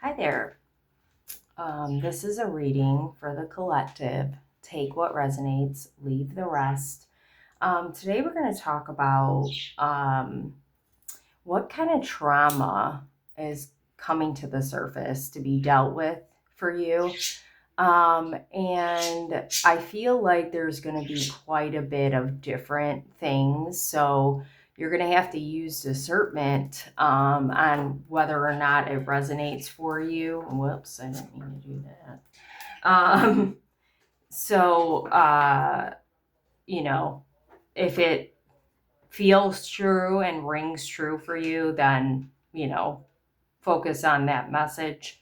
Hi there. This is a reading for the collective. Take what resonates, leave the rest. Today we're going to talk about what kind of trauma is coming to the surface to be dealt with for you. And I feel like there's going to be quite a bit of different things. So you're going to have to use discernment on whether or not it resonates for you. Whoops, I didn't mean to do that. So, if it feels true and rings true for you, then, focus on that message.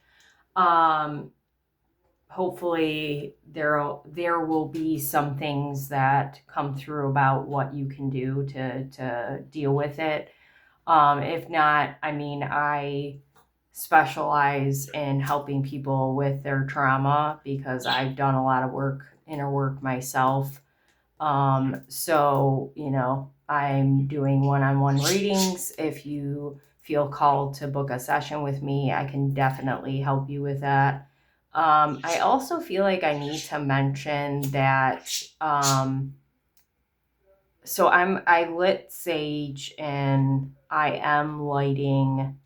Hopefully there will be some things that come through about what you can do to deal with it. If not, I specialize in helping people with their trauma because I've done a lot of inner work myself. So, I'm doing one-on-one readings. If you feel called to book a session with me, I can definitely help you with that. I also feel like I need to mention that, so I lit sage and I am lighting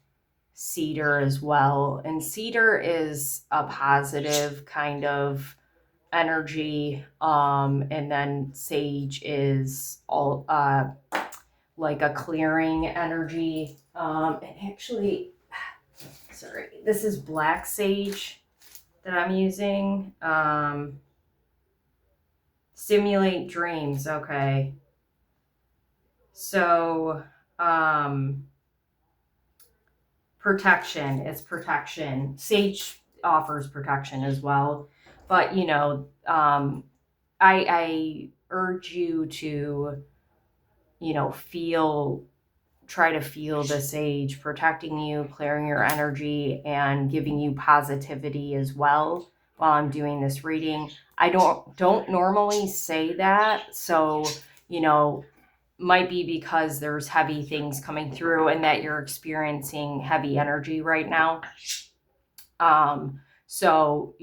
cedar as well. And cedar is a positive kind of energy. And then sage is all, like a clearing energy. And actually, sorry, this is black sage that I'm using. Stimulate dreams. Okay. So, protection. It's protection. Sage offers protection as well. But, I urge you to, try to feel the sage protecting you, clearing your energy, and giving you positivity as well while I'm doing this reading. I don't normally say that, so might be because there's heavy things coming through and that you're experiencing heavy energy right now. So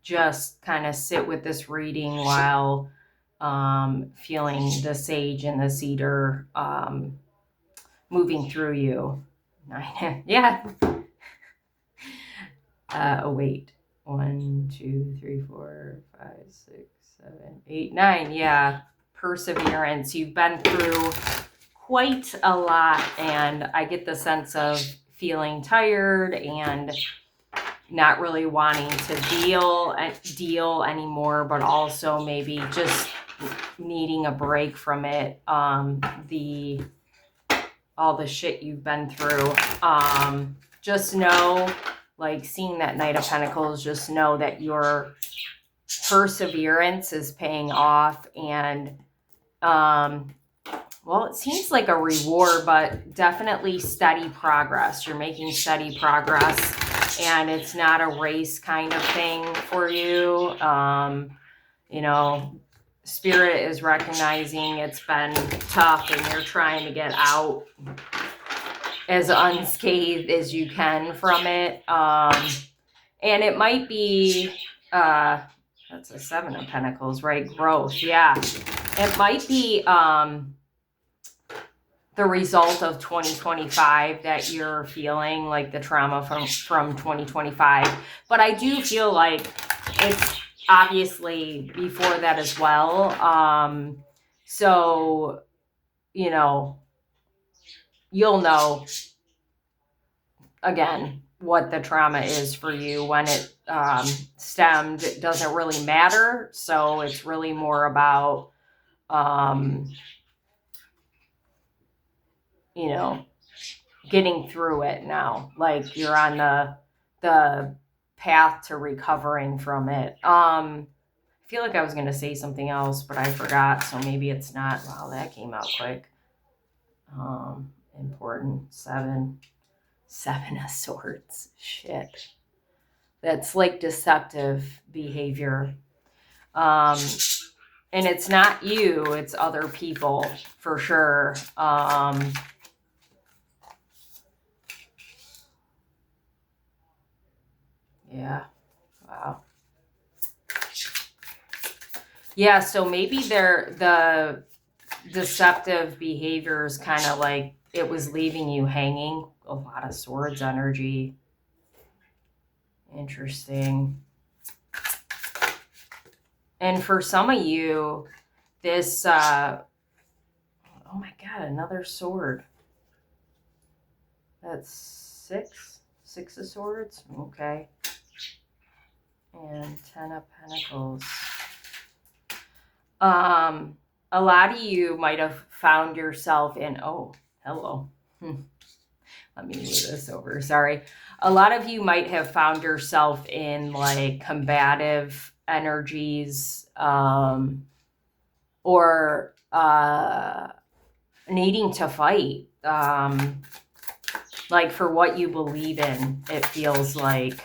just kind of sit with this reading while feeling the sage and the cedar moving through you. Yeah. Wait. 1, 2, 3, 4, 5, 6, 7, 8, 9. Yeah. Perseverance. You've been through quite a lot, and I get the sense of feeling tired and not really wanting to deal anymore, but also maybe just needing a break from it. All the shit you've been through. Just know, like seeing that Knight of Pentacles, just know that your perseverance is paying off, and well, it seems like a reward, but definitely steady progress. You're making steady progress, and it's not a race kind of thing for you. Spirit is recognizing it's been tough and you're trying to get out as unscathed as you can from it. And it might be, that's a 7 of Pentacles, right? Growth. Yeah. It might be, the result of 2025 that you're feeling, like the trauma from 2025. But I do feel like it's obviously before that as well. So, you'll know again what the trauma is for you when it stemmed. It doesn't really matter. So it's really more about, getting through it now. Like you're on the path to recovering from it. I feel like I was going to say something else, but I forgot. So maybe it's not. Wow, that came out quick. Important. 7 of Swords. Shit. That's like deceptive behavior. And it's not you, it's other people for sure. Yeah. Wow. Yeah, so maybe the deceptive behavior is kind of like it was leaving you hanging. A lot of swords energy. Interesting. And for some of you, this, oh my God, another sword. That's six of swords. Okay. And 10 of pentacles. A lot of you might have found yourself in, oh, hello. Let me move this over. Sorry. A lot of you might have found yourself in like combative energies, or needing to fight, like for what you believe in. It feels like,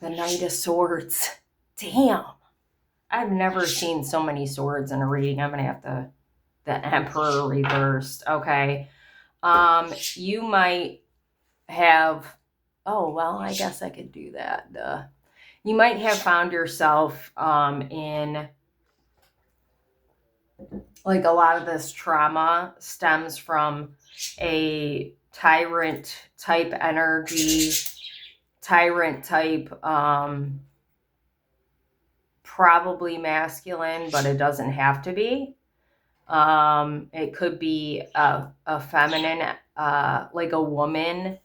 the Knight of Swords. Damn. I've never seen so many swords in a reading. I'm going to have to, the Emperor reversed. Okay. You might have, oh, well, I guess I could do that. You might have found yourself, in like a lot of this trauma stems from a tyrant type energy, tyrant type, probably masculine, but it doesn't have to be. It could be a feminine, like a woman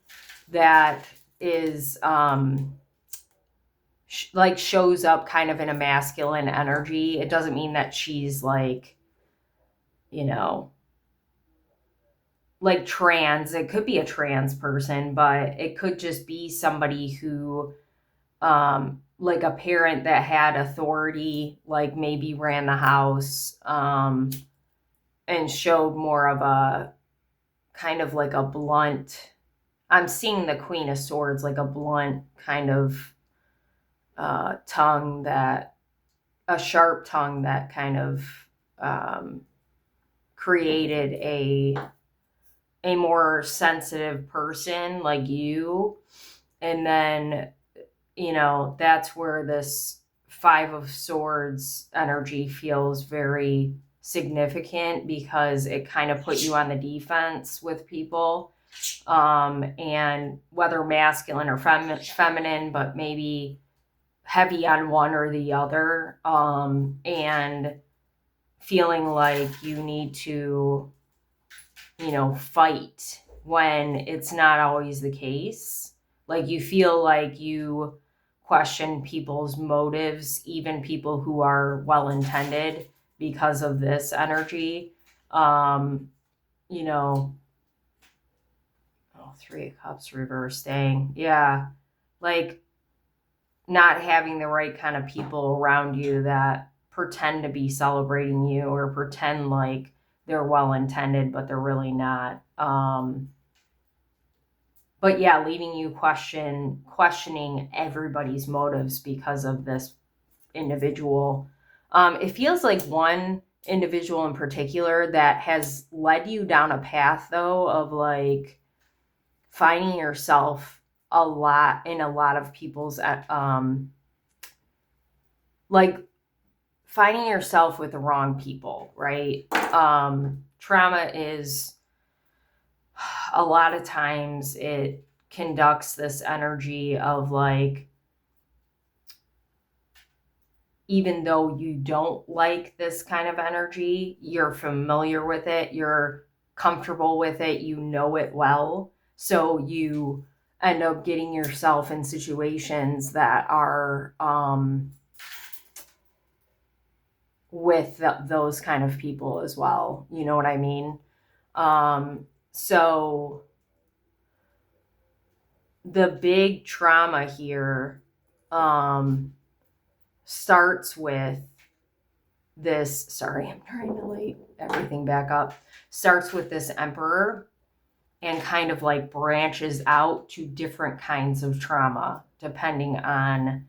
that is, like shows up kind of in a masculine energy. It doesn't mean that she's like, you know, like trans. It could be a trans person, but it could just be somebody who, like a parent that had authority, like maybe ran the house, and showed more of a kind of like a blunt. I'm seeing the Queen of Swords, like a blunt kind of tongue, that a sharp tongue that kind of, created a more sensitive person like you. And then, you know, that's where this Five of Swords energy feels very significant, because it kind of put you on the defense with people, and whether masculine or feminine, but maybe heavy on one or the other, and feeling like you need to, you know, fight when it's not always the case. Like you feel like you question people's motives, even people who are well-intended, because of this energy. You know, oh, Three of Cups reversed, dang. Yeah. Like not having the right kind of people around you that pretend to be celebrating you, or pretend like they're well-intended, but they're really not. But yeah, leaving you questioning everybody's motives because of this individual. It feels like one individual in particular that has led you down a path, though, of like finding yourself a lot in a lot of people's, like finding yourself with the wrong people, right? Trauma is, a lot of times it conducts this energy of like, even though you don't like this kind of energy, you're familiar with it, you're comfortable with it, you know it well. So you end up getting yourself in situations that are, with those kind of people as well. You know what I mean? So the big trauma here, starts with this, sorry, I'm trying to light everything back up, starts with this Emperor, and kind of like branches out to different kinds of trauma depending on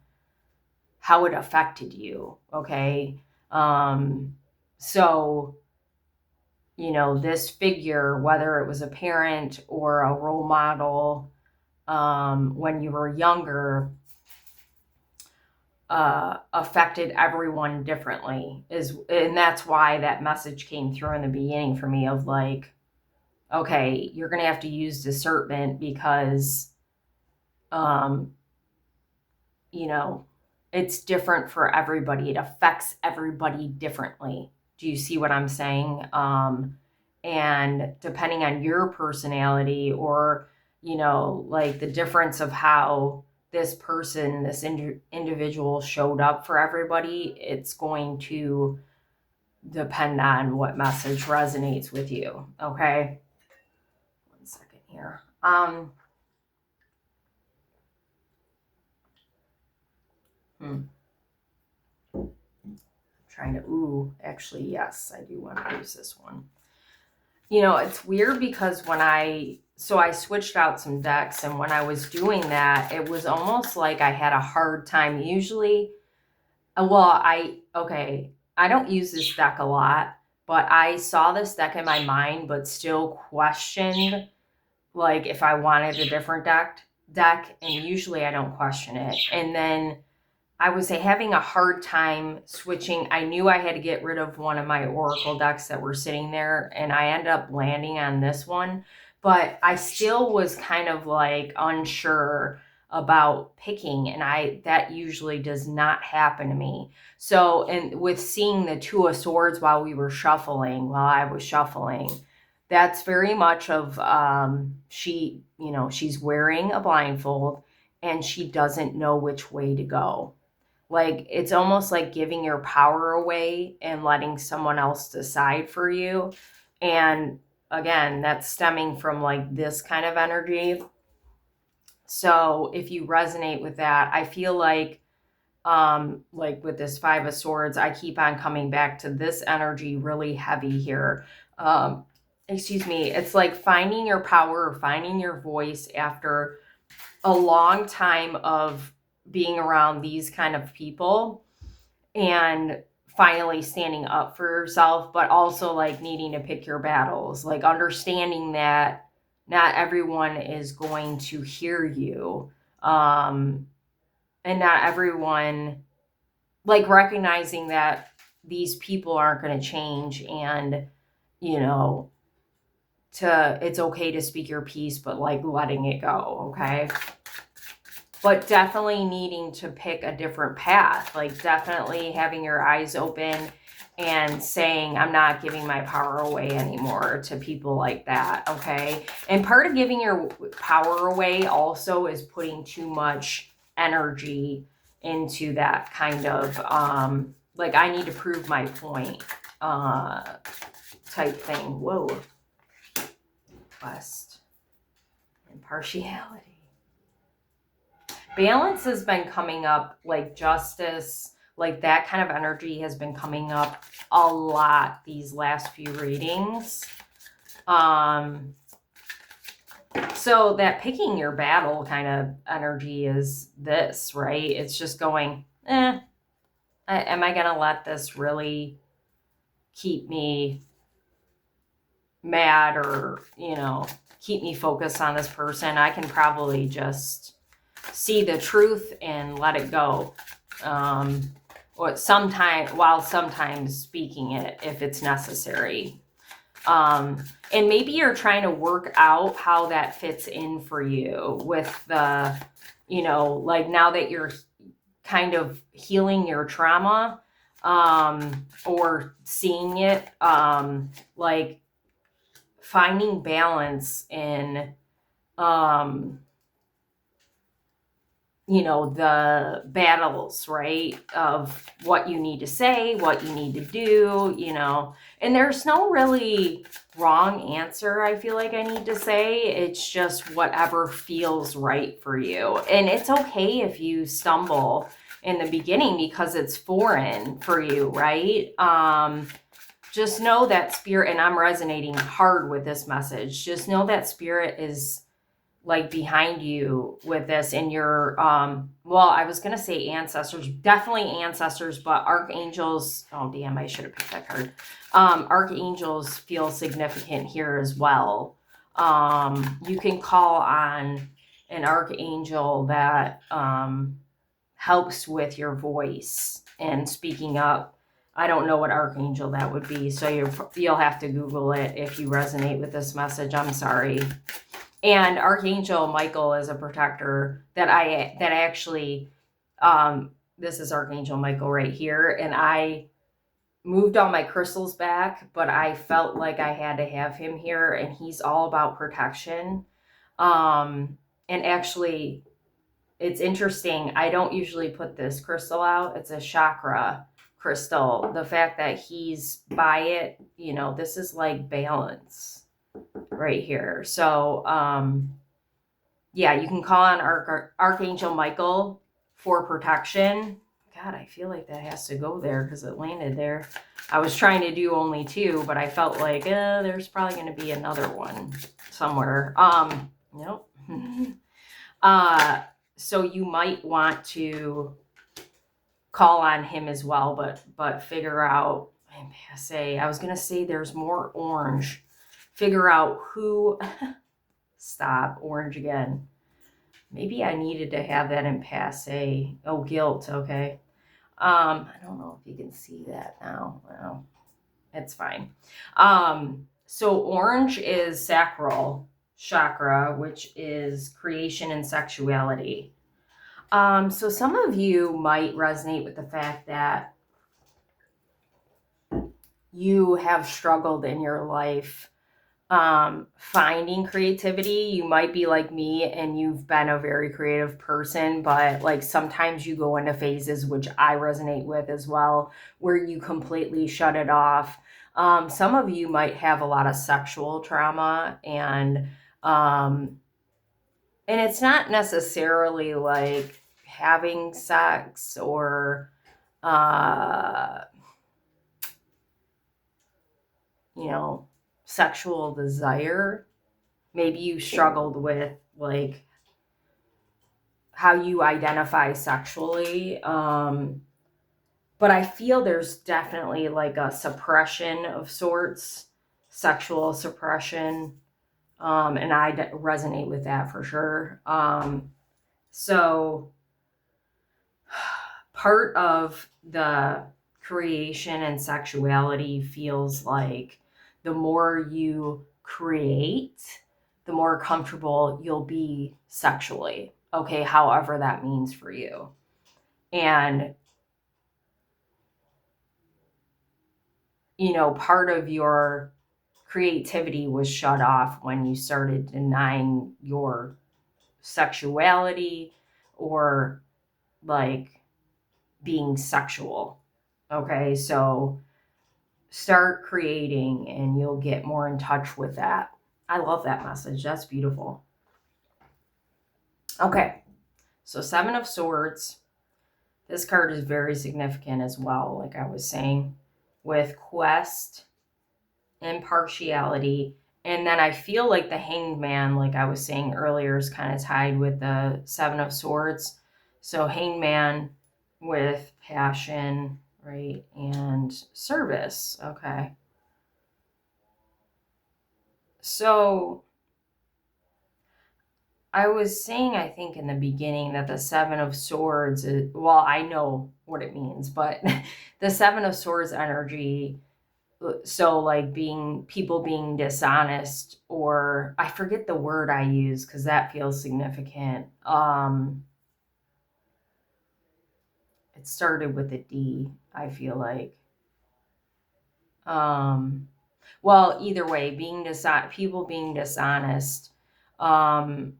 how it affected you. Okay. So, this figure, whether it was a parent or a role model, when you were younger, affected everyone differently, and that's why that message came through in the beginning for me of like, okay, you're going to have to use discernment because, it's different for everybody. It affects everybody differently. Do you see what I'm saying? And depending on your personality or, like the difference of how this person, this individual showed up for everybody, it's going to depend on what message resonates with you. Okay. 1 second here. Actually, yes, I do want to use this one. It's weird because I switched out some decks, and when I was doing that, it was almost like I had a hard time. Usually, I don't use this deck a lot, but I saw this deck in my mind, but still questioned, like, if I wanted a different deck, and usually I don't question it. And then I was having a hard time switching. I knew I had to get rid of one of my Oracle decks that were sitting there, and I ended up landing on this one. But I still was kind of like unsure about picking, and that usually does not happen to me. So, and with seeing the Two of Swords while I was shuffling, that's very much of she's wearing a blindfold and she doesn't know which way to go. Like, it's almost like giving your power away and letting someone else decide for you. And again, that's stemming from like this kind of energy. So if you resonate with that, I feel like with this Five of Swords, I keep on coming back to this energy really heavy here. It's like finding your power, finding your voice after a long time of being around these kind of people and finally standing up for yourself, but also like needing to pick your battles, like understanding that not everyone is going to hear you. And not everyone, like recognizing that these people aren't going to change, and, it's okay to speak your piece, but like letting it go. Okay. But definitely needing to pick a different path, like definitely having your eyes open and saying, I'm not giving my power away anymore to people like that, okay? And part of giving your power away also is putting too much energy into that kind of, like, I need to prove my point type thing. Whoa. Quest. Impartiality. Balance has been coming up, like justice, like that kind of energy has been coming up a lot these last few readings. So that picking your battle kind of energy is this, right? It's just going, am I going to let this really keep me mad or, keep me focused on this person? I can probably just see the truth and let it go. Or sometimes speaking it if it's necessary. And maybe you're trying to work out how that fits in for you with the, like now that you're kind of healing your trauma, or seeing it, like finding balance in, the battles, right? Of what you need to say, what you need to do, and there's no really wrong answer. I feel like I need to say, it's just whatever feels right for you. And it's okay if you stumble in the beginning because it's foreign for you, right? Just know that spirit, and I'm resonating hard with this message. Just know that spirit is like behind you with this, and your well, I was gonna say ancestors, definitely ancestors, but archangels, oh damn, I should have picked that card. Archangels feel significant here as well. You can call on an archangel that helps with your voice and speaking up. I don't know what archangel that would be, so you'll have to Google it if you resonate with this message. I'm sorry. And Archangel Michael is a protector that I actually this is Archangel Michael right here, and I moved all my crystals back, but I felt like I had to have him here, and he's all about protection. And actually, it's interesting. I don't usually put this crystal out. It's a chakra crystal. The fact that he's by it, this is like balance right here. So, yeah, you can call on Archangel Michael for protection. God, I feel like that has to go there because it landed there. I was trying to do only 2, but I felt like there's probably going to be another one somewhere. Nope. So you might want to call on him as well, but figure out. I was going to say there's more orange. Figure out who. Stop, orange again. Maybe I needed to have that in passe. Oh, guilt, okay. I don't know if you can see that now. Well, it's fine. So orange is sacral chakra, which is creation and sexuality. So some of you might resonate with the fact that you have struggled in your life finding creativity. You might be like me and you've been a very creative person, but like sometimes you go into phases, which I resonate with as well, where you completely shut it off. Some of you might have a lot of sexual trauma, and it's not necessarily like having sex or sexual desire. Maybe you struggled with like how you identify sexually. But I feel there's definitely like a suppression of sorts, sexual suppression. And I resonate with that for sure. So part of the creation and sexuality feels like the more you create, the more comfortable you'll be sexually. Okay, however that means for you. And, part of your creativity was shut off when you started denying your sexuality or like being sexual. Okay, so start creating and you'll get more in touch with that. I love that message. That's beautiful. Okay, so 7 of Swords. This card is very significant as well, like I was saying, with quest, impartiality, and then I feel like the Hanged Man, like I was saying earlier, is kind of tied with the 7 of Swords. So Hanged Man with passion, right, and service. Okay. So I was saying, I think in the beginning that the 7 of Swords is, well, I know what it means, but the 7 of Swords energy, so like people being dishonest, or I forget the word I use because that feels significant. It started with a D, I feel like. Well, either way, people being dishonest, kind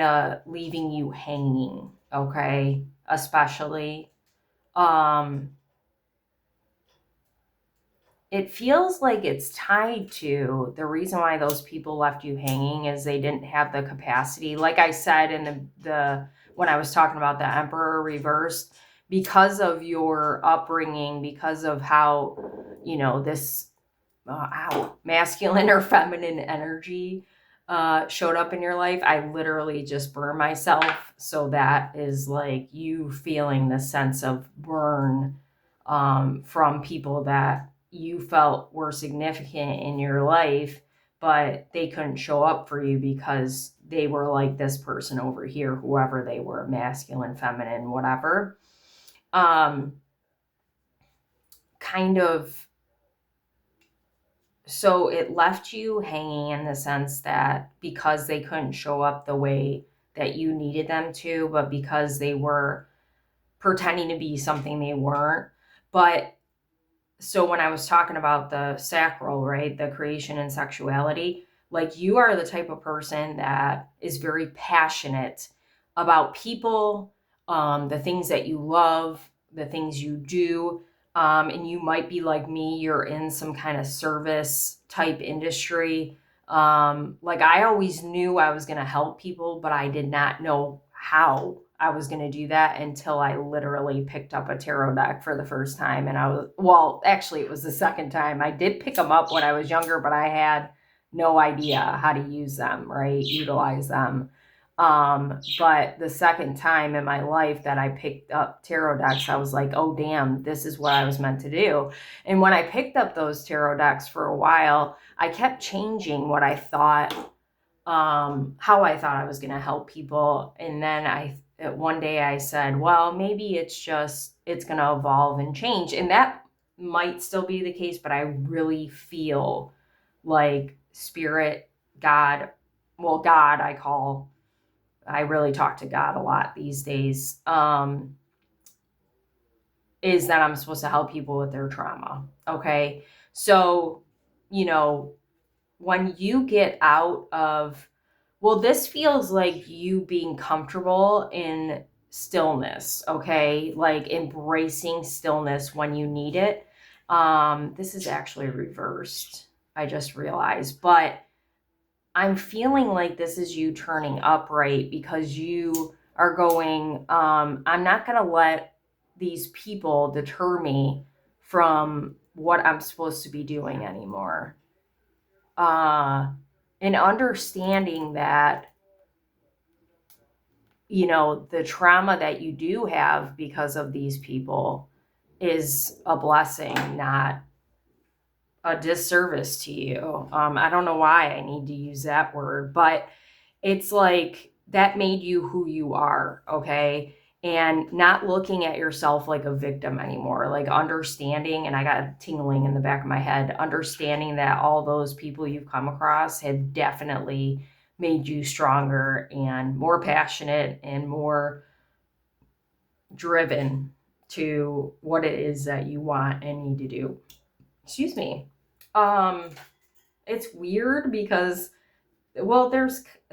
of leaving you hanging, okay? Especially, it feels like it's tied to the reason why those people left you hanging is they didn't have the capacity. Like I said in the when I was talking about the Emperor reversed, because of your upbringing, because of how, this masculine or feminine energy, showed up in your life, I literally just burn myself. So that is like you feeling the sense of burn from people that you felt were significant in your life, but they couldn't show up for you because they were like this person over here, whoever they were, masculine, feminine, whatever. Kind of, so it left you hanging in the sense that because they couldn't show up the way that you needed them to, but because they were pretending to be something they weren't. But so when I was talking about the sacral, right, the creation and sexuality, like you are the type of person that is very passionate about people, the things that you love, the things you do. And you might be like me, you're in some kind of service type industry. Like I always knew I was going to help people, but I did not know how I was going to do that until I literally picked up a tarot deck for the first time. And I was, well, actually, it was the second time. I did pick them up when I was younger, but I had no idea how to use them, right? Utilize them. But the second time in my life that I picked up tarot decks, I was like, oh, damn, this is what I was meant to do. And when I picked up those tarot decks for a while, I kept changing what I thought, how I thought I was going to help people. And then one day I said, well, maybe it's going to evolve and change. And that might still be the case, but I really feel like spirit, God, well, God, I really talk to God a lot these days, is that I'm supposed to help people with their trauma. Okay. So, when you get out of, well, this feels like you being comfortable in stillness, okay? Like embracing stillness when you need it. This is actually reversed, I just realized, but I'm feeling like this is you turning upright because you are going, I'm not going to let these people deter me from what I'm supposed to be doing anymore. And understanding that, the trauma that you do have because of these people is a blessing, not a disservice to you. I don't know why I need to use that word, but it's like that made you who you are, okay? And not looking at yourself like a victim anymore, like understanding, and I got tingling in the back of my head, understanding that all those people you've come across have definitely made you stronger and more passionate and more driven to what it is that you want and need to do. Excuse me. It's weird because, well,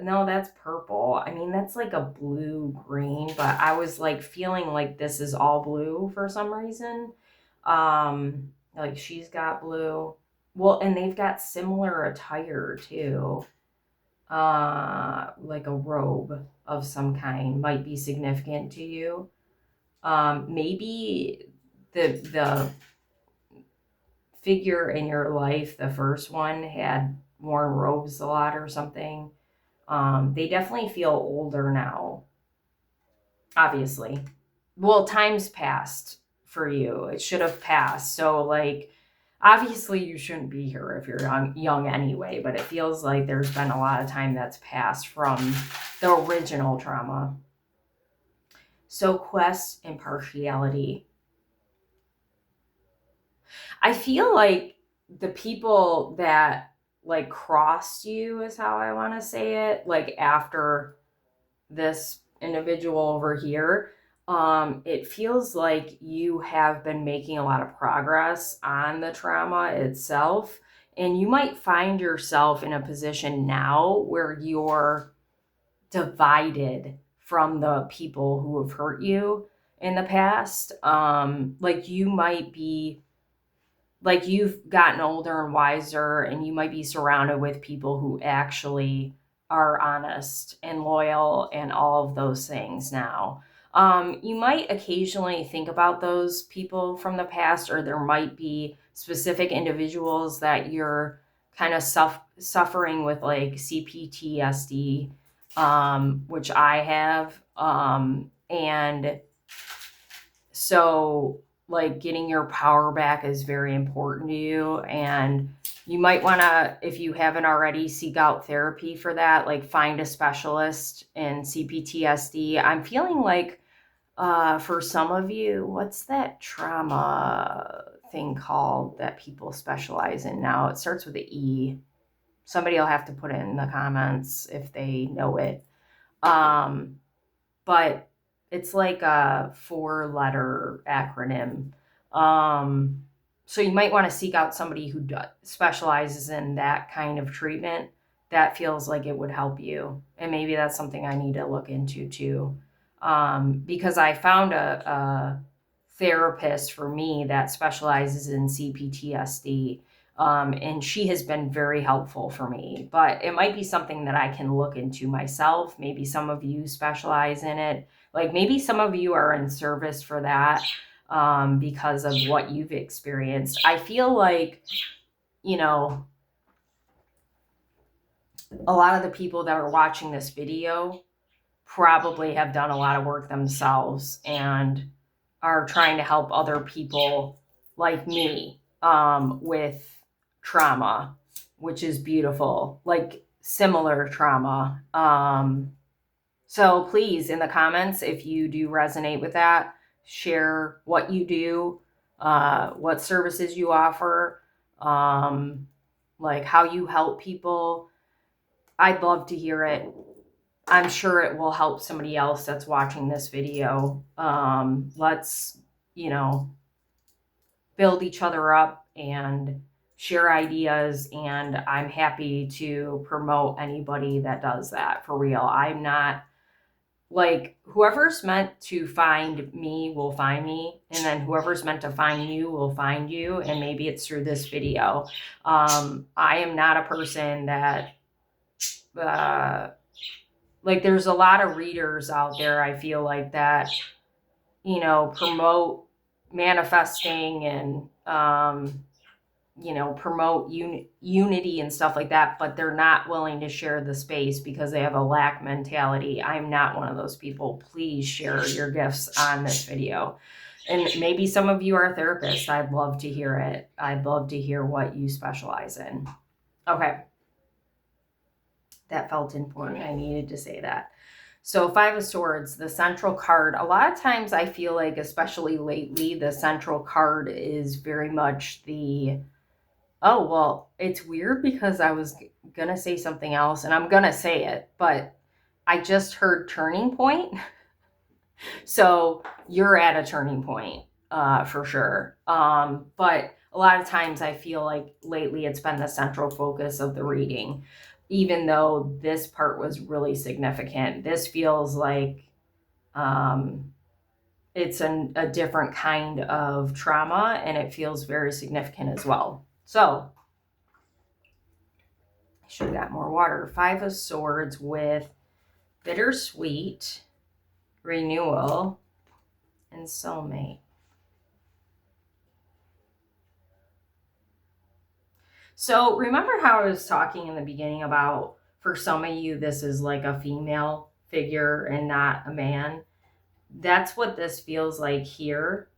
no, that's purple. I mean, that's like a blue green, but I was like feeling like this is all blue for some reason. Like she's got blue. Well, and they've got similar attire too. Like a robe of some kind might be significant to you. Maybe the figure in your life, the first one, had worn robes a lot or something. They definitely feel older now, obviously. Well, time's passed for you. It should have passed. So, like, obviously, you shouldn't be here if you're young anyway, but it feels like there's been a lot of time that's passed from the original trauma. So, quest and partiality. I feel like the people that like crossed you is how I want to say it, like after this individual over here, it feels like you have been making a lot of progress on the trauma itself. And you might find yourself in a position now where you're divided from the people who have hurt you in the past. Like you might be, like you've gotten older and wiser, and you might be surrounded with people who actually are honest and loyal and all of those things now. You might occasionally think about those people from the past, or there might be specific individuals that you're kind of suffering with like CPTSD, which I have. And so like getting your power back is very important to you. And you might want to, if you haven't already, seek out therapy for that, like find a specialist in CPTSD. I'm feeling like for some of you, what's that trauma thing called that people specialize in now? It starts with an E. Somebody will have to put it in the comments if they know it. But it's like a 4-letter acronym. So you might want to seek out somebody who specializes in that kind of treatment. That feels like it would help you. And maybe that's something I need to look into too. Because I found a therapist for me that specializes in CPTSD. And she has been very helpful for me, but it might be something that I can look into myself. Maybe some of you specialize in it. Like maybe some of you are in service for that because of what you've experienced. I feel like, you know, a lot of the people that are watching this video probably have done a lot of work themselves and are trying to help other people like me with trauma, which is beautiful, like similar trauma. So please, in the comments, if you do resonate with that, share what you do, what services you offer, like how you help people. I'd love to hear it. I'm sure it will help somebody else that's watching this video. Let's, build each other up and share ideas. And I'm happy to promote anybody that does that for real. I'm not like whoever's meant to find me will find me. And then whoever's meant to find you will find you. And maybe it's through this video. I am not a person that, like there's a lot of readers out there, I feel like that, promote manifesting and, promote unity and stuff like that, but they're not willing to share the space because they have a lack mentality. I'm not one of those people. Please share your gifts on this video. And maybe some of you are therapists. I'd love to hear it. I'd love to hear what you specialize in. Okay. That felt important. I needed to say that. So 5 of Swords, the central card. A lot of times I feel like, especially lately, the central card is very much the, oh, well, it's weird because I was going to say something else and I'm going to say it, but I just heard turning point. So you're at a turning point for sure. But a lot of times I feel like lately it's been the central focus of the reading. Even though this part was really significant, this feels like it's a different kind of trauma, and it feels very significant as well. So I should have got more water. 5 of Swords with bittersweet, renewal, and soulmate. So remember how I was talking in the beginning about, for some of you, this is like a female figure and not a man. That's what this feels like here.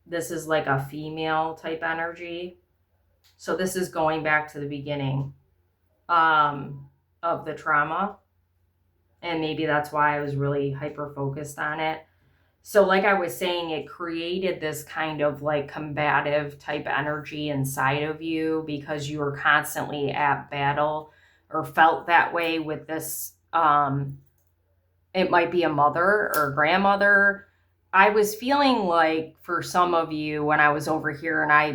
This is like a female type energy. So this is going back to the beginning of the trauma. And maybe that's why I was really hyper focused on it. So like I was saying, it created this kind of like combative type energy inside of you because you were constantly at battle or felt that way with this. It might be a mother or grandmother. I was feeling like for some of you when I was over here, and I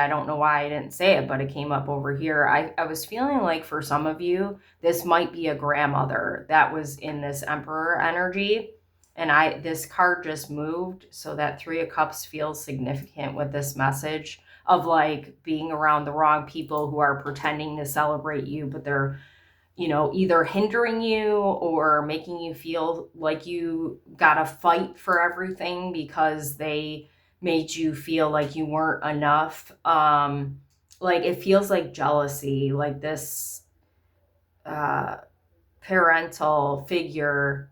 don't know why I didn't say it, but it came up over here. I was feeling like for some of you, this might be a grandmother that was in this Emperor energy. And this card just moved, so that 3 of Cups feels significant with this message of like being around the wrong people who are pretending to celebrate you, but they're, either hindering you or making you feel like you gotta fight for everything because they made you feel like you weren't enough. like it feels like jealousy, like this parental figure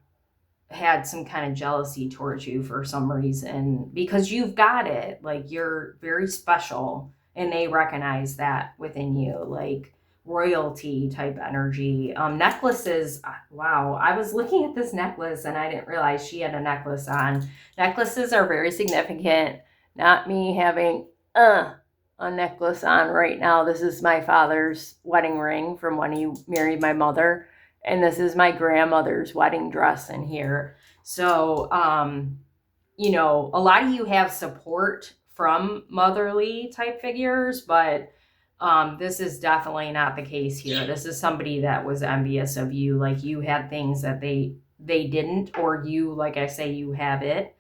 had some kind of jealousy towards you for some reason because you've got it. Like you're very special and they recognize that within you, like royalty type energy. Necklaces, wow. I was looking at this necklace and I didn't realize she had a necklace on. Necklaces are very significant. Not me having a necklace on right now. This is my father's wedding ring from when he married my mother. And this is my grandmother's wedding dress in here. So, you know, a lot of you have support from motherly type figures, but this is definitely not the case here. This is somebody that was envious of you. Like you had things that they didn't, or you, like I say, you have it.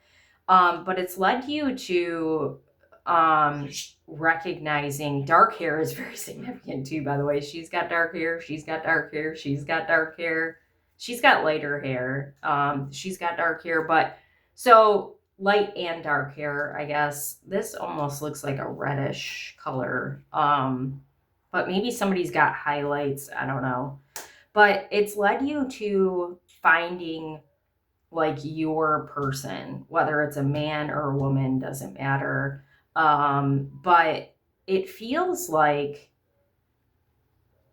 But it's led you to recognizing dark hair is very significant too, by the way. She's got dark hair, she's got dark hair, she's got dark hair, she's got lighter hair, she's got dark hair, but so light and dark hair, I guess. This almost looks like a reddish color. But maybe somebody's got highlights, I don't know. But it's led you to finding like your person, whether it's a man or a woman, doesn't matter. But it feels like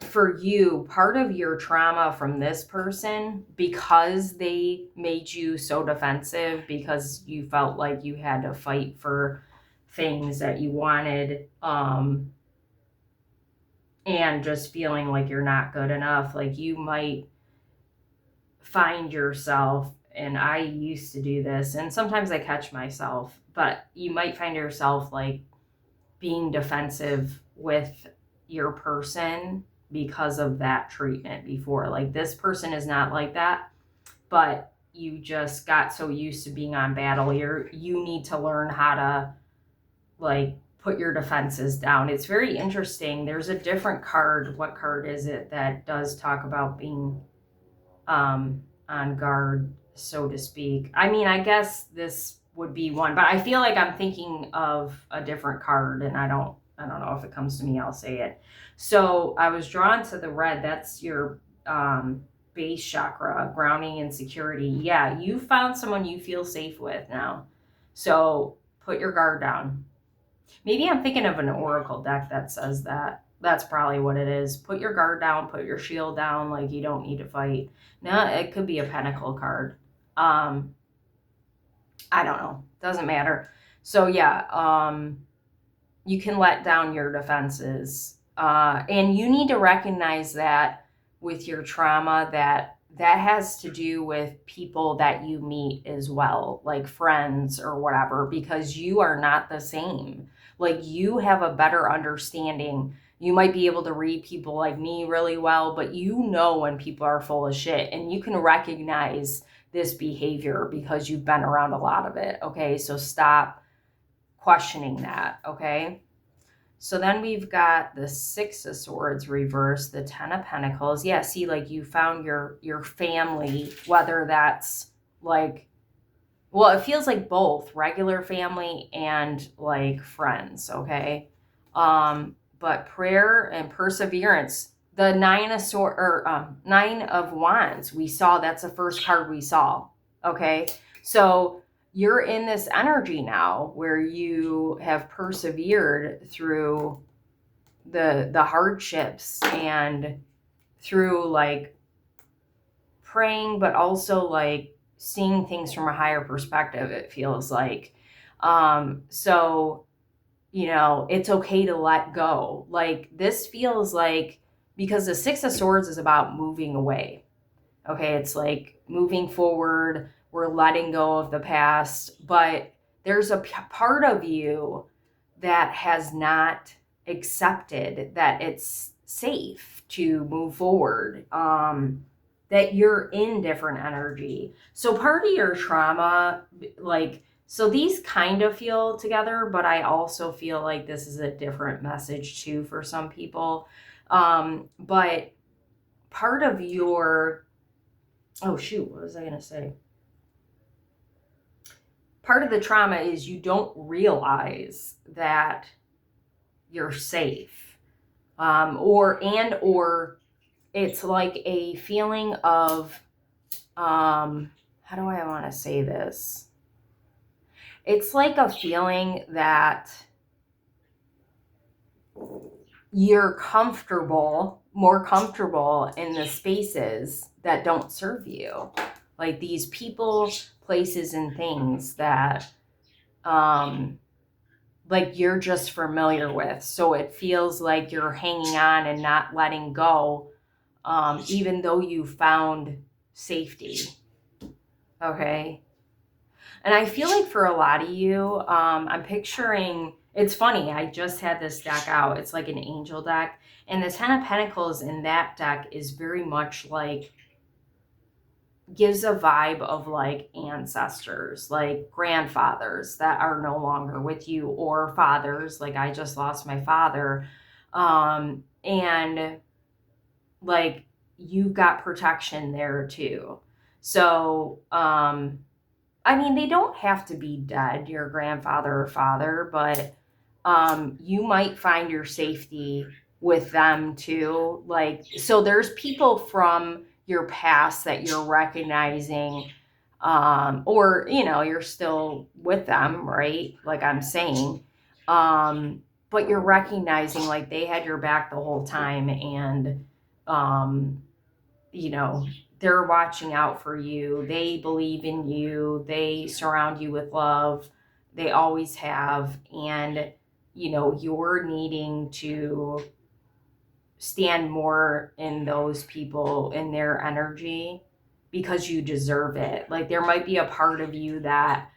for you, part of your trauma from this person, because they made you so defensive, because you felt like you had to fight for things that you wanted, and just feeling like you're not good enough, like you might find yourself, and I used to do this, and sometimes I catch myself, but you might find yourself like being defensive with your person because of that treatment before. Like this person is not like that, but you just got so used to being on battle. You need to learn how to like put your defenses down. It's very interesting. There's a different card. What card is it that does talk about being on guard, so to speak? I mean, I guess this would be one, but I feel like I'm thinking of a different card, and I don't know if it comes to me, I'll say it. So I was drawn to the red. That's your base chakra, grounding and security. Yeah, you found someone you feel safe with now. So put your guard down. Maybe I'm thinking of an oracle deck that says that. That's probably what it is. Put your guard down, put your shield down, like you don't need to fight. No, it could be a pentacle card. I don't know. Doesn't matter. So yeah, you can let down your defenses. And you need to recognize that with your trauma, that has to do with people that you meet as well, like friends or whatever, because you are not the same. Like you have a better understanding. You might be able to read people like me really well, but you know when people are full of shit, and you can recognize this behavior because you've been around a lot of it. Okay, so stop questioning that. Okay. So then we've got the Six of Swords reversed, the Ten of Pentacles. Yeah, see, like you found your family, whether that's like, well, it feels like both regular family and like friends, okay? But prayer and perseverance, the Nine of Wands, we saw, that's the first card we saw, okay? So you're in this energy now where you have persevered through the hardships and through like praying, but also like seeing things from a higher perspective, it feels like. So, you know, it's okay to let go. Like this feels like, because the Six of Swords is about moving away. Okay, it's like moving forward, we're letting go of the past, but there's a part of you that has not accepted that it's safe to move forward, that you're in different energy. So part of your trauma, like, so these kind of feel together, but I also feel like this is a different message too for some people. But part of your, oh shoot, what was I going to say? Part of the trauma is you don't realize that you're safe. or it's like a feeling of, how do I want to say this? It's like a feeling that you're more comfortable in the spaces that don't serve you. Like these people, places, and things that, like you're just familiar with. So it feels like you're hanging on and not letting go, even though you found safety. Okay. And I feel like for a lot of you, I'm picturing, it's funny, I just had this deck out. It's like an angel deck. And the Ten of Pentacles in that deck is very much like, gives a vibe of like ancestors, like grandfathers that are no longer with you, or fathers, like I just lost my father. And like you've got protection there too. So, I mean, they don't have to be dead, your grandfather or father, but you might find your safety with them too. Like, so there's people from your past that you're recognizing, or, you know, you're still with them, right? Like I'm saying. But you're recognizing like they had your back the whole time, and, you know, they're watching out for you. They believe in you. They surround you with love. They always have. And, you know, you're needing to stand more in those people, in their energy, because you deserve it. Like there might be a part of you that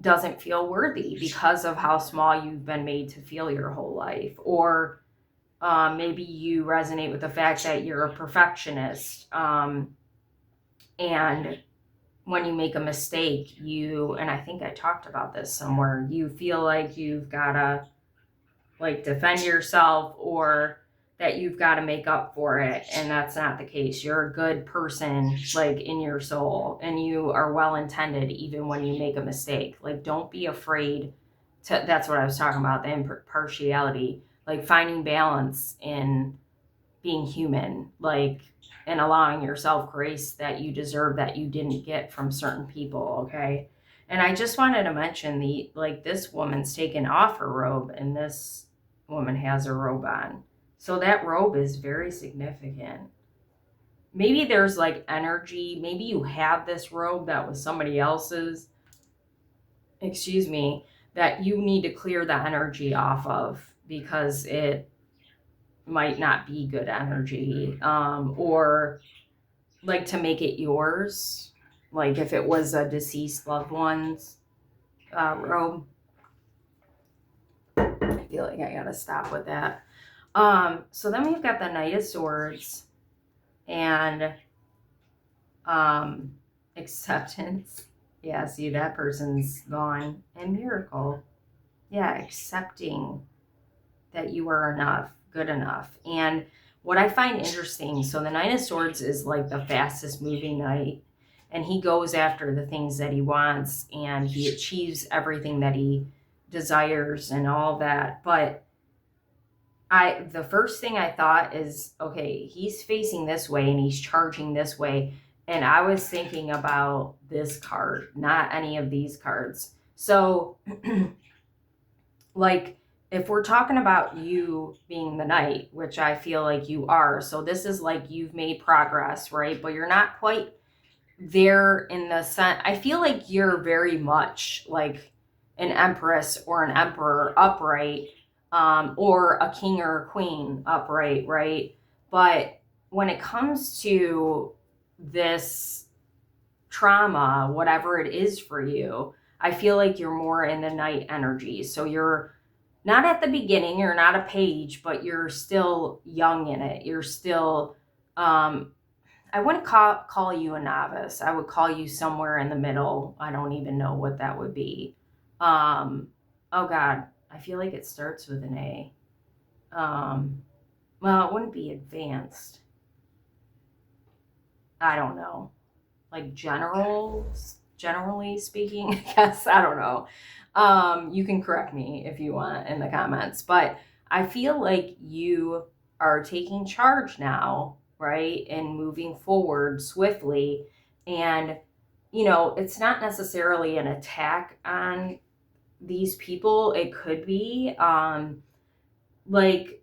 doesn't feel worthy because of how small you've been made to feel your whole life. Or maybe you resonate with the fact that you're a perfectionist. And when you make a mistake, and I think I talked about this somewhere, you feel like you've got to like defend yourself, or that you've got to make up for it. And that's not the case. You're a good person, like in your soul, and you are well intended even when you make a mistake. Like don't be afraid to, that's what I was talking about, the impartiality, like finding balance in being human, like, and allowing yourself grace that you deserve that you didn't get from certain people. Okay. And I just wanted to mention this woman's taken off her robe, and this woman has a robe on. So that robe is very significant. Maybe there's like energy. Maybe you have this robe that was somebody else's, excuse me, that you need to clear the energy off of, because it might not be good energy, or like to make it yours, like if it was a deceased loved one's robe. I feel like I gotta stop with that. So then we've got the Knight of Swords and acceptance. Yeah, see, that person's gone. And Miracle. Yeah, accepting that you are enough, good enough. And what I find interesting, so the Knight of Swords is like the fastest moving knight, and he goes after the things that he wants, and he achieves everything that he desires and all that. But the first thing I thought is, okay, he's facing this way and he's charging this way. And I was thinking about this card, not any of these cards. So like, if we're talking about you being the knight, which I feel like you are, so this is like you've made progress, right? But you're not quite there in the sense. I feel like you're very much like an empress or an emperor upright, or a king or a queen upright, right? But when it comes to this trauma, whatever it is for you, I feel like you're more in the knight energy. So you're not at the beginning, you're not a page, but you're still young in it. You're still, I wouldn't call you a novice. I would call you somewhere in the middle. I don't even know what that would be. Oh God, I feel like it starts with an A. Well, it wouldn't be advanced. I don't know. Like generally speaking, I guess. I don't know. You can correct me if you want in the comments, but I feel like you are taking charge now, right? And moving forward swiftly. And, it's not necessarily an attack on these people. It could be. Like,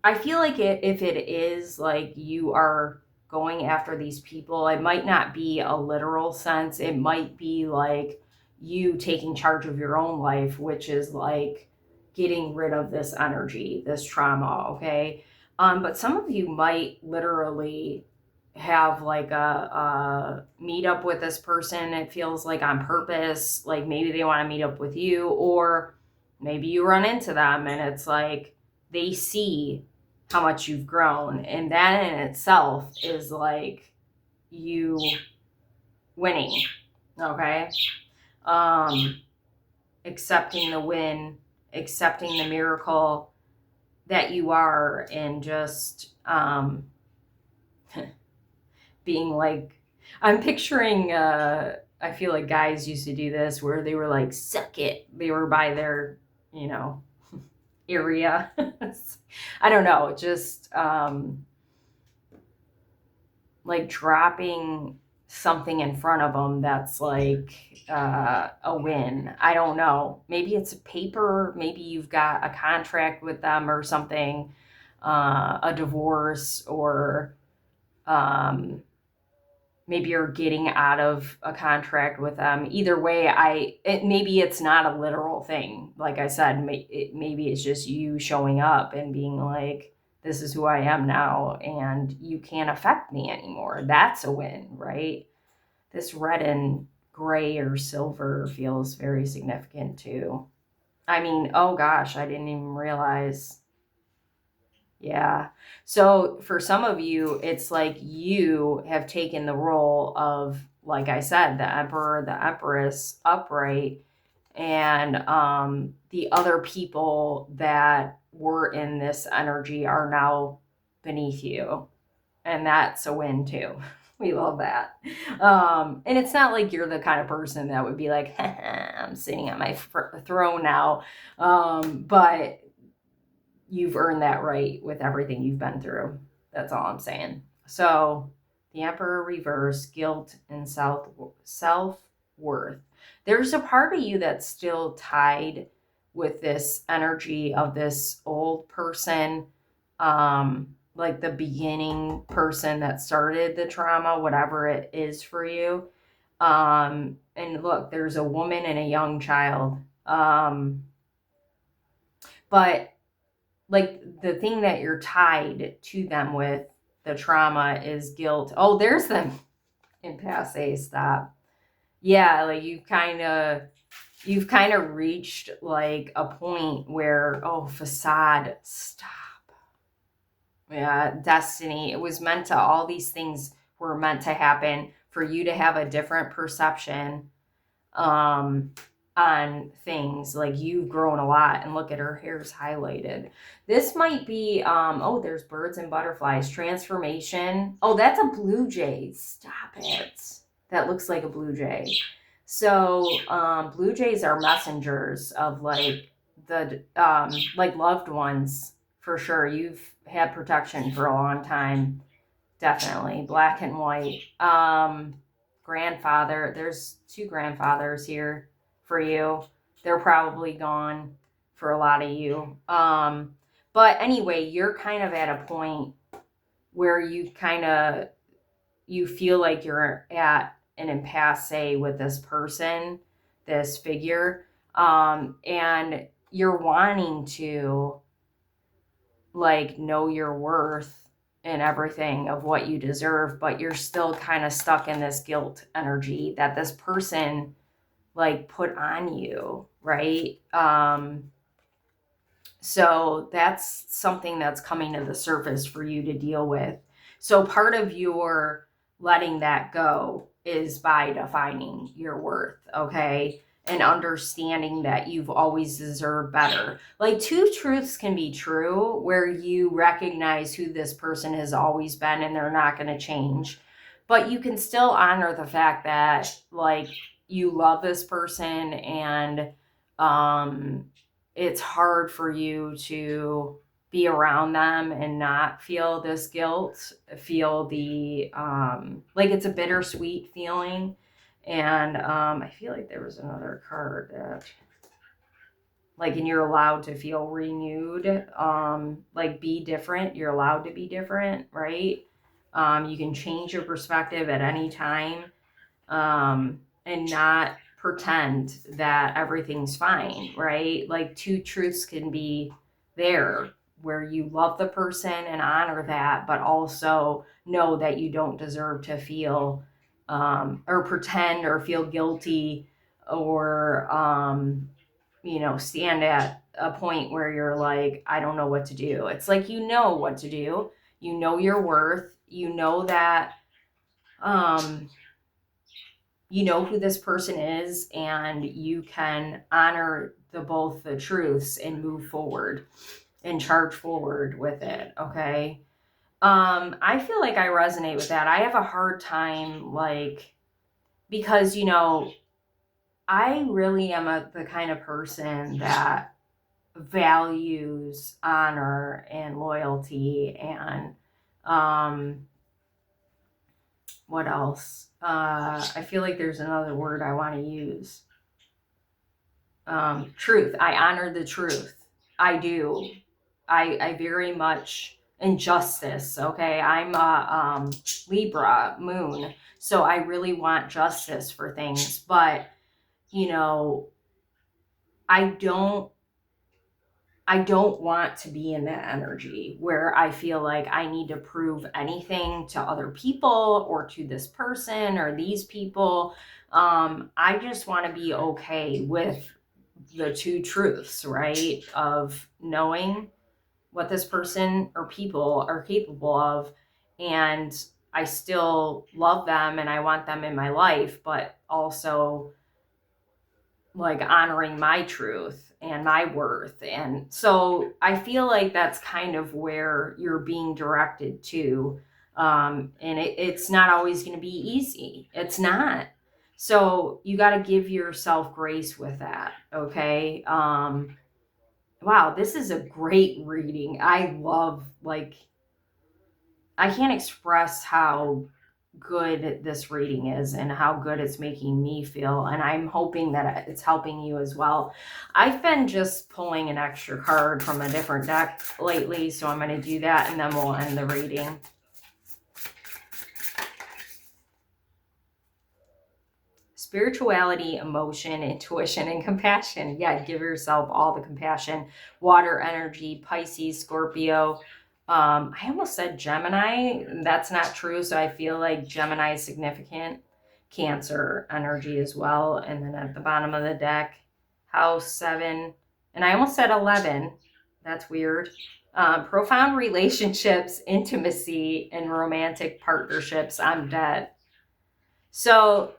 I feel like if it is like you are going after these people, it might not be a literal sense. It might be like you taking charge of your own life, which is like getting rid of this energy, this trauma, okay? But some of you might literally have like a meet up with this person. It feels like on purpose, like maybe they want to meet up with you, or maybe you run into them and it's like they see how much you've grown, and that in itself is like you winning, okay? um Accepting the win, accepting the miracle that you are, and just being like, I'm picturing I feel like guys used to do this where they were like, suck it, they were by their, area. I don't know, just like dropping something in front of them that's like a win. I don't know. Maybe it's a paper. Maybe you've got a contract with them or something, a divorce, or um, maybe you're getting out of a contract with them. Either way, maybe it's not a literal thing. Like I said, maybe it's just you showing up and being like, this is who I am now, and you can't affect me anymore. That's a win, right? This red and gray or silver feels very significant too. I mean, oh gosh, I didn't even realize. Yeah. So for some of you, it's like you have taken the role of, like I said, the emperor, the empress upright, and the other people that were in this energy are now beneath you. And that's a win too. We love that. And it's not like you're the kind of person that would be like, I'm sitting on my throne now. But you've earned that right with everything you've been through. That's all I'm saying. So the Emperor reverse, guilt and self-worth. There's a part of you that's still tied with this energy of this old person, like the beginning person that started the trauma, whatever it is for you. And look, there's a woman and a young child. But like the thing that you're tied to them with, the trauma, is guilt. Oh, there's them in passe. Stop. Yeah, like you've kind of reached like a point where, oh, facade, stop. Yeah, destiny. It was meant to, all these things were meant to happen for you to have a different perception um on things. Like, you've grown a lot, and look at her hair's highlighted. This might be oh, there's birds and butterflies, transformation. Oh, that's a blue jay. Stop it. That looks like a blue jay. So blue jays are messengers of like the like loved ones, for sure. You've had protection for a long time. Definitely. Black and white. Grandfather. There's two grandfathers here for you. They're probably gone for a lot of you. But anyway, you're kind of at a point where you feel like you're at an impasse with this person, this figure, and you're wanting to like know your worth and everything of what you deserve, but you're still kind of stuck in this guilt energy that this person like put on you, right? So that's something that's coming to the surface for you to deal with. So part of your letting that go is by defining your worth, okay? And understanding that you've always deserved better. Like, two truths can be true where you recognize who this person has always been and they're not going to change. But you can still honor the fact that like you love this person, and it's hard for you to be around them and not feel this guilt, feel the, like it's a bittersweet feeling. And I feel like there was another card that, like, and you're allowed to feel renewed, like be different. You're allowed to be different, right? You can change your perspective at any time, and not pretend that everything's fine, right? Like two truths can be there where you love the person and honor that, but also know that you don't deserve to feel, or pretend or feel guilty, or, stand at a point where you're like, I don't know what to do. It's like, you know what to do. You know your worth. You know that, you know who this person is, and you can honor both the truths and move forward and charge forward with it. Okay. I feel like I resonate with that. I have a hard time, like, because, I really am the kind of person that values honor and loyalty and, what else? I feel like there's another word I want to use. Truth. I honor the truth. I do. I very much, and justice. Okay. I'm a, Libra moon. So I really want justice for things, but, you know, I don't I don't want to be in that energy where I feel like I need to prove anything to other people or to this person or these people. I just want to be okay with the two truths, right? Of knowing what this person or people are capable of. And I still love them and I want them in my life, but also like honoring my truth and my worth. And so I feel like that's kind of where you're being directed to. And it's not always going to be easy. It's not. So you got to give yourself grace with that. Okay. Wow, this is a great reading. I love, like, I can't express how good this reading is and how good it's making me feel, and I'm hoping that it's helping you as well. I've been just pulling an extra card from a different deck lately, so I'm going to do that and then we'll end the reading. Spirituality, emotion, intuition, and compassion. Yeah, give yourself all the compassion. Water energy, Pisces, Scorpio. I almost said Gemini. That's not true. So I feel like Gemini is significant. Cancer energy as well. And then at the bottom of the deck, house 7. And I almost said 11. That's weird. Profound relationships, intimacy, and romantic partnerships. I'm dead. So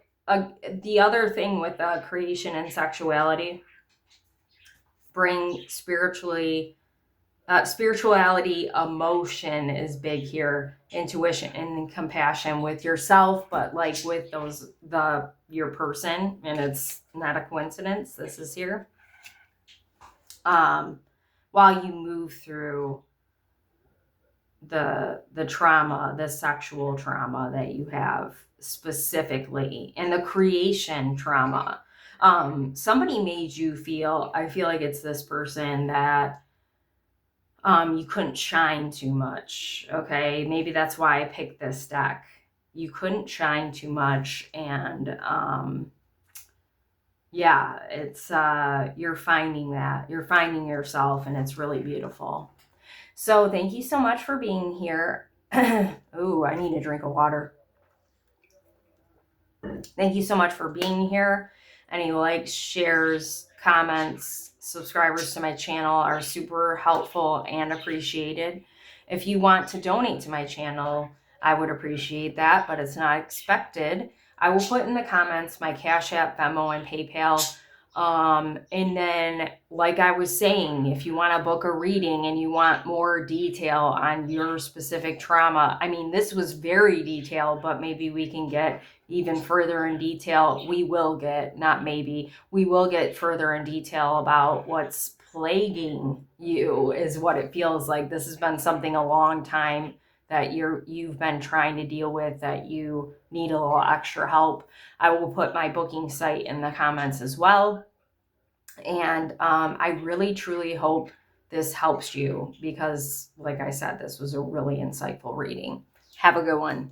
the other thing with creation and sexuality, bring spirituality, emotion is big here, intuition and compassion with yourself, but like with your person, and it's not a coincidence. This is here. While you move through the trauma, the sexual trauma that you have specifically, and the creation trauma. Somebody made you feel, I feel like it's this person that you couldn't shine too much. Okay, maybe that's why I picked this deck. You couldn't shine too much, and yeah, it's you're finding that. You're finding yourself, and it's really beautiful. So thank you so much for being here. Ooh, I need a drink of water. Thank you so much for being here. Any likes, shares, comments, subscribers to my channel are super helpful and appreciated. If you want to donate to my channel, I would appreciate that, but it's not expected. I will put in the comments my Cash App, Venmo, and PayPal. And then, like I was saying, if you want to book a reading and you want more detail on your specific trauma, I mean, this was very detailed, but maybe we can get even further in detail. We will get further in detail about what's plaguing you is what it feels like. This has been something a long time that you've been trying to deal with, that you need a little extra help. I will put my booking site in the comments as well. And I really, truly hope this helps you because, like I said, this was a really insightful reading. Have a good one.